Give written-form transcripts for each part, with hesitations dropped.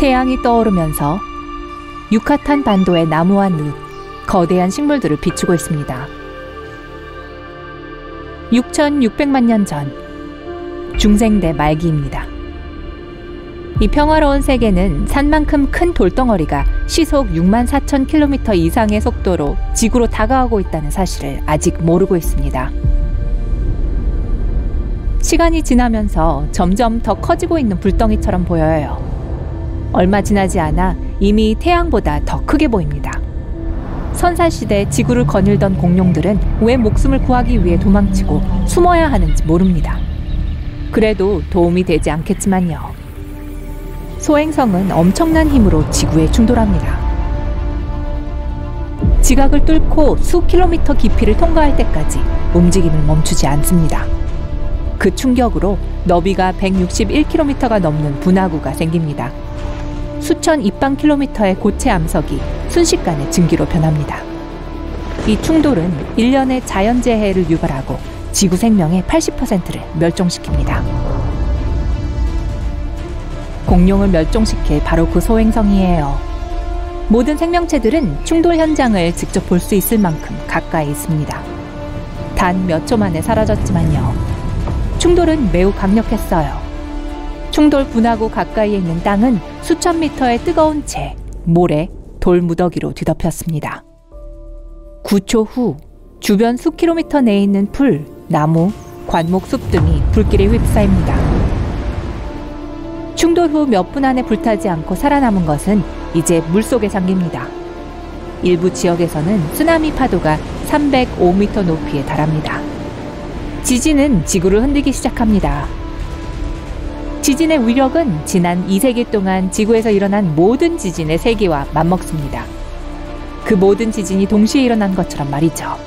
태양이 떠오르면서 유카탄 반도의 나무와 늪, 거대한 식물들을 비추고 있습니다. 6,600만 년 전, 중생대 말기입니다. 이 평화로운 세계는 산만큼 큰 돌덩어리가 시속 64,000km 이상의 속도로 지구로 다가오고 있다는 사실을 아직 모르고 있습니다. 시간이 지나면서 점점 더 커지고 있는 불덩이처럼 보여요. 얼마 지나지 않아 이미 태양보다 더 크게 보입니다. 선사시대 지구를 거닐던 공룡들은 왜 목숨을 구하기 위해 도망치고 숨어야 하는지 모릅니다. 그래도 도움이 되지 않겠지만요. 소행성은 엄청난 힘으로 지구에 충돌합니다. 지각을 뚫고 수 킬로미터 깊이를 통과할 때까지 움직임을 멈추지 않습니다. 그 충격으로 너비가 161km가 넘는 분화구가 생깁니다. 수천 입방킬로미터의 고체 암석이 순식간에 증기로 변합니다. 이 충돌은 1년의 자연재해를 유발하고 지구 생명의 80%를 멸종시킵니다. 공룡을 멸종시킬 바로 그 소행성이에요. 모든 생명체들은 충돌 현장을 직접 볼 수 있을 만큼 가까이 있습니다. 단 몇 초 만에 사라졌지만요. 충돌은 매우 강력했어요. 충돌 분화구 가까이에 있는 땅은 수천 미터의 뜨거운 재, 모래, 돌 무더기로 뒤덮였습니다. 9초 후 주변 수킬로미터 내에 있는 풀, 나무, 관목 숲 등이 불길에 휩싸입니다. 충돌 후 몇 분 안에 불타지 않고 살아남은 것은 이제 물속에 잠깁니다. 일부 지역에서는 쓰나미 파도가 305m 높이에 달합니다. 지진은 지구를 흔들기 시작합니다. 지진의 위력은 지난 2세기 동안 지구에서 일어난 모든 지진의 세기와 맞먹습니다. 그 모든 지진이 동시에 일어난 것처럼 말이죠.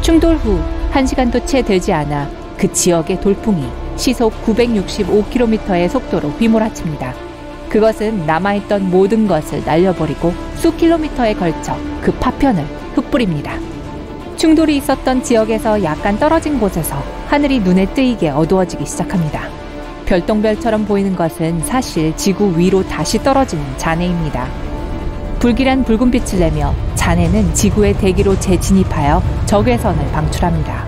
충돌 후 1시간도 채 되지 않아 그 지역의 돌풍이 시속 965km의 속도로 휘몰아칩니다. 그것은 남아있던 모든 것을 날려버리고 수 킬로미터에 걸쳐 그 파편을 흩뿌립니다. 충돌이 있었던 지역에서 약간 떨어진 곳에서 하늘이 눈에 띄게 어두워지기 시작합니다. 별똥별처럼 보이는 것은 사실 지구 위로 다시 떨어지는 잔해입니다. 불길한 붉은빛을 내며 잔해는 지구의 대기로 재진입하여 적외선을 방출합니다.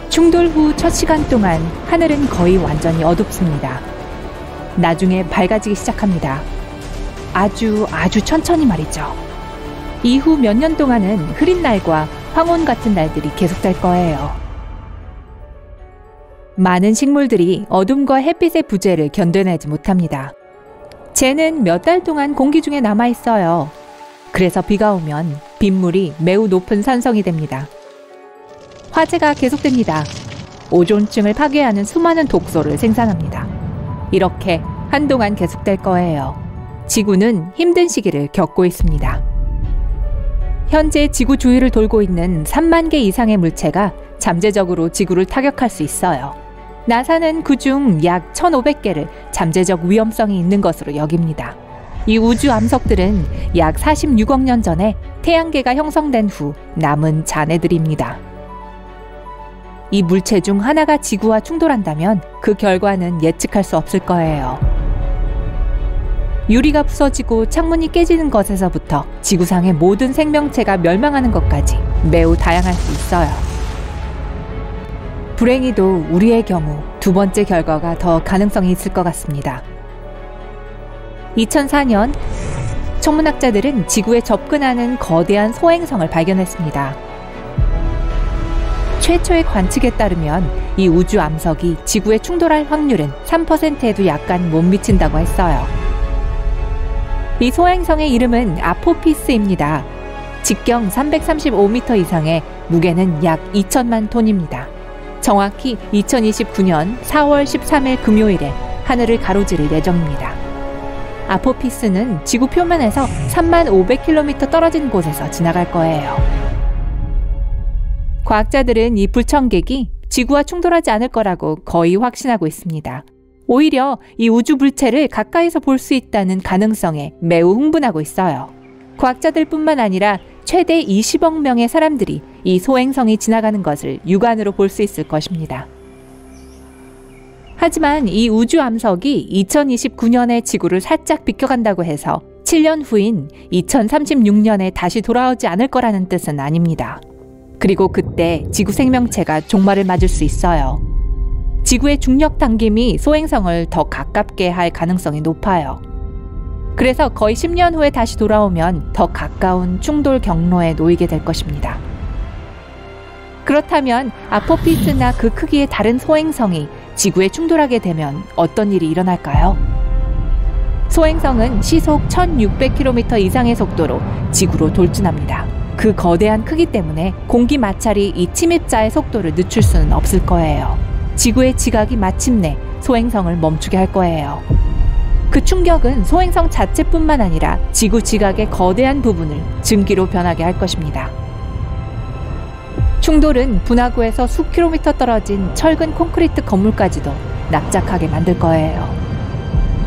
충돌 후 첫 시간 동안 하늘은 거의 완전히 어둡습니다. 나중에 밝아지기 시작합니다. 아주 천천히 말이죠. 이후 몇 년 동안은 흐린 날과 황혼 같은 날들이 계속될 거예요. 많은 식물들이 어둠과 햇빛의 부재를 견뎌내지 못합니다. 재는 몇 달 동안 공기 중에 남아있어요. 그래서 비가 오면 빗물이 매우 높은 산성이 됩니다. 화재가 계속됩니다. 오존층을 파괴하는 수많은 독소를 생산합니다. 이렇게 한동안 계속될 거예요. 지구는 힘든 시기를 겪고 있습니다. 현재 지구 주위를 돌고 있는 3만 개 이상의 물체가 잠재적으로 지구를 타격할 수 있어요. 나사는 그중 약 1,500개를 잠재적 위험성이 있는 것으로 여깁니다. 이 우주 암석들은 약 46억 년 전에 태양계가 형성된 후 남은 잔해들입니다. 이 물체 중 하나가 지구와 충돌한다면 그 결과는 예측할 수 없을 거예요. 유리가 부서지고 창문이 깨지는 것에서부터 지구상의 모든 생명체가 멸망하는 것까지 매우 다양할 수 있어요. 불행히도 우리의 경우 두 번째 결과가 더 가능성이 있을 것 같습니다. 2004년 천문학자들은 지구에 접근하는 거대한 소행성을 발견했습니다. 최초의 관측에 따르면 이 우주 암석이 지구에 충돌할 확률은 3%에도 약간 못 미친다고 했어요. 이 소행성의 이름은 아포피스입니다. 직경 335m 이상의 무게는 약 2천만 톤입니다. 정확히 2029년 4월 13일 금요일에 하늘을 가로지를 예정입니다. 아포피스는 지구 표면에서 3500km 떨어진 곳에서 지나갈 거예요. 과학자들은 이 불청객이 지구와 충돌하지 않을 거라고 거의 확신하고 있습니다. 오히려 이 우주 물체를 가까이서 볼 수 있다는 가능성에 매우 흥분하고 있어요. 과학자들뿐만 아니라 최대 20억 명의 사람들이 이 소행성이 지나가는 것을 육안으로 볼 수 있을 것입니다. 하지만 이 우주 암석이 2029년에 지구를 살짝 비켜간다고 해서 7년 후인 2036년에 다시 돌아오지 않을 거라는 뜻은 아닙니다. 그리고 그때 지구 생명체가 종말을 맞을 수 있어요. 지구의 중력 당김이 소행성을 더 가깝게 할 가능성이 높아요. 그래서 거의 10년 후에 다시 돌아오면 더 가까운 충돌 경로에 놓이게 될 것입니다. 그렇다면 아포피스나 그 크기의 다른 소행성이 지구에 충돌하게 되면 어떤 일이 일어날까요? 소행성은 시속 1600km 이상의 속도로 지구로 돌진합니다. 그 거대한 크기 때문에 공기 마찰이 이 침입자의 속도를 늦출 수는 없을 거예요. 지구의 지각이 마침내 소행성을 멈추게 할 거예요. 그 충격은 소행성 자체뿐만 아니라 지구 지각의 거대한 부분을 증기로 변하게 할 것입니다. 충돌은 분화구에서 수 킬로미터 떨어진 철근 콘크리트 건물까지도 납작하게 만들 거예요.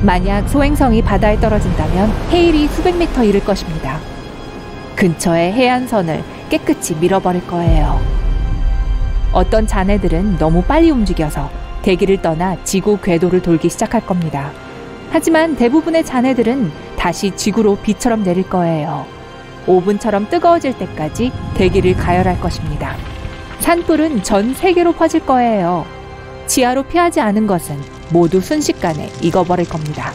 만약 소행성이 바다에 떨어진다면 해일이 수백 미터 이를 것입니다. 근처의 해안선을 깨끗이 밀어버릴 거예요. 어떤 잔해들은 너무 빨리 움직여서 대기를 떠나 지구 궤도를 돌기 시작할 겁니다. 하지만 대부분의 잔해들은 다시 지구로 비처럼 내릴 거예요. 오븐처럼 뜨거워질 때까지 대기를 가열할 것입니다. 산불은 전 세계로 퍼질 거예요. 지하로 피하지 않은 것은 모두 순식간에 익어버릴 겁니다.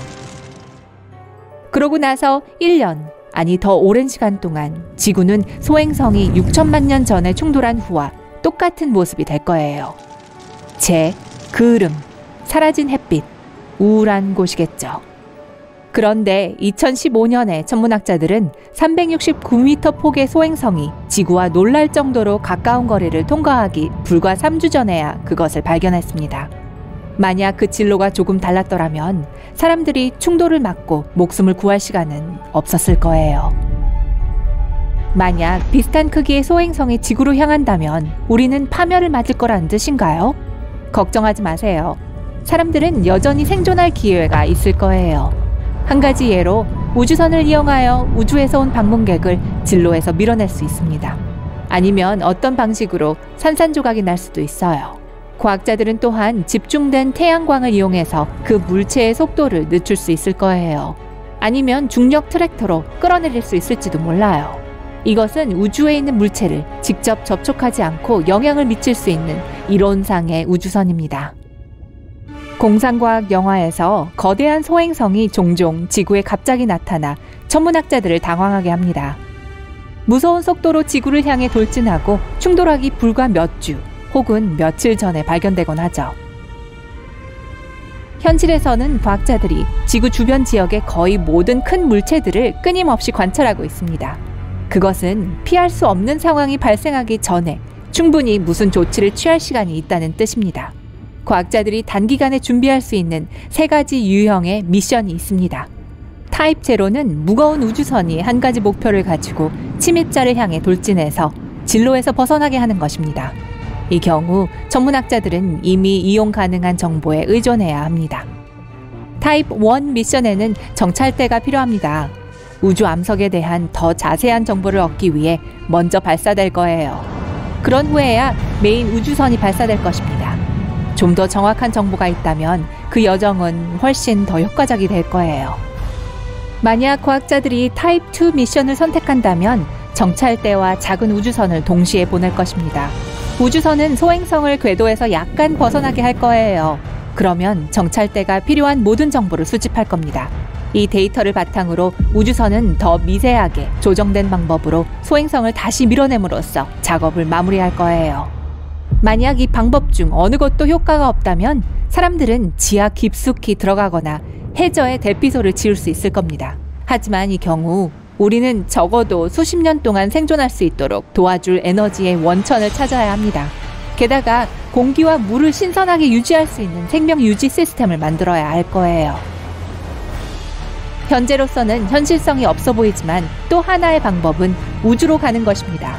그러고 나서 1년, 아니 더 오랜 시간 동안 지구는 소행성이 6천만 년 전에 충돌한 후와 똑같은 모습이 될 거예요. 재, 그을음, 사라진 햇빛, 우울한 곳이겠죠. 그런데 2015년에 천문학자들은 369m 폭의 소행성이 지구와 놀랄 정도로 가까운 거리를 통과하기 불과 3주 전에야 그것을 발견했습니다. 만약 그 진로가 조금 달랐더라면 사람들이 충돌을 막고 목숨을 구할 시간은 없었을 거예요. 만약 비슷한 크기의 소행성이 지구로 향한다면 우리는 파멸을 맞을 거라는 뜻인가요? 걱정하지 마세요. 사람들은 여전히 생존할 기회가 있을 거예요. 한 가지 예로 우주선을 이용하여 우주에서 온 방문객을 진로에서 밀어낼 수 있습니다. 아니면 어떤 방식으로 산산조각이 날 수도 있어요. 과학자들은 또한 집중된 태양광을 이용해서 그 물체의 속도를 늦출 수 있을 거예요. 아니면 중력 트랙터로 끌어내릴 수 있을지도 몰라요. 이것은 우주에 있는 물체를 직접 접촉하지 않고 영향을 미칠 수 있는 이론상의 우주선입니다. 공상과학 영화에서 거대한 소행성이 종종 지구에 갑자기 나타나 천문학자들을 당황하게 합니다. 무서운 속도로 지구를 향해 돌진하고 충돌하기 불과 몇 주 혹은 며칠 전에 발견되곤 하죠. 현실에서는 과학자들이 지구 주변 지역의 거의 모든 큰 물체들을 끊임없이 관찰하고 있습니다. 그것은 피할 수 없는 상황이 발생하기 전에 충분히 무슨 조치를 취할 시간이 있다는 뜻입니다. 과학자들이 단기간에 준비할 수 있는 3가지 유형의 미션이 있습니다. 타입 제로는 무거운 우주선이 한 가지 목표를 가지고 침입자를 향해 돌진해서 진로에서 벗어나게 하는 것입니다. 이 경우 천문학자들은 이미 이용 가능한 정보에 의존해야 합니다. 타입 1 미션에는 정찰대가 필요합니다. 우주 암석에 대한 더 자세한 정보를 얻기 위해 먼저 발사될 거예요. 그런 후에야 메인 우주선이 발사될 것입니다. 좀 더 정확한 정보가 있다면 그 여정은 훨씬 더 효과적이 될 거예요. 만약 과학자들이 타입 2 미션을 선택한다면 정찰대와 작은 우주선을 동시에 보낼 것입니다. 우주선은 소행성을 궤도에서 약간 벗어나게 할 거예요. 그러면 정찰대가 필요한 모든 정보를 수집할 겁니다. 이 데이터를 바탕으로 우주선은 더 미세하게 조정된 방법으로 소행성을 다시 밀어냄으로써 작업을 마무리할 거예요. 만약 이 방법 중 어느 것도 효과가 없다면 사람들은 지하 깊숙이 들어가거나 해저에 대피소를 지을 수 있을 겁니다. 하지만 이 경우 우리는 적어도 수십 년 동안 생존할 수 있도록 도와줄 에너지의 원천을 찾아야 합니다. 게다가 공기와 물을 신선하게 유지할 수 있는 생명 유지 시스템을 만들어야 할 거예요. 현재로서는 현실성이 없어 보이지만 또 하나의 방법은 우주로 가는 것입니다.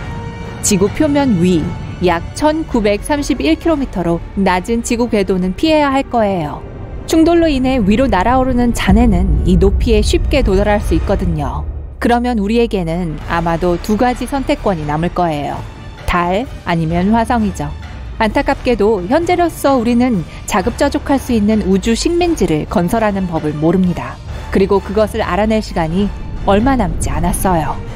지구 표면 위 약 1931km로 낮은 지구 궤도는 피해야 할 거예요. 충돌로 인해 위로 날아오르는 잔해는 이 높이에 쉽게 도달할 수 있거든요. 그러면 우리에게는 아마도 2가지 선택권이 남을 거예요. 달 아니면 화성이죠. 안타깝게도 현재로서 우리는 자급자족할 수 있는 우주 식민지를 건설하는 법을 모릅니다. 그리고 그것을 알아낼 시간이 얼마 남지 않았어요.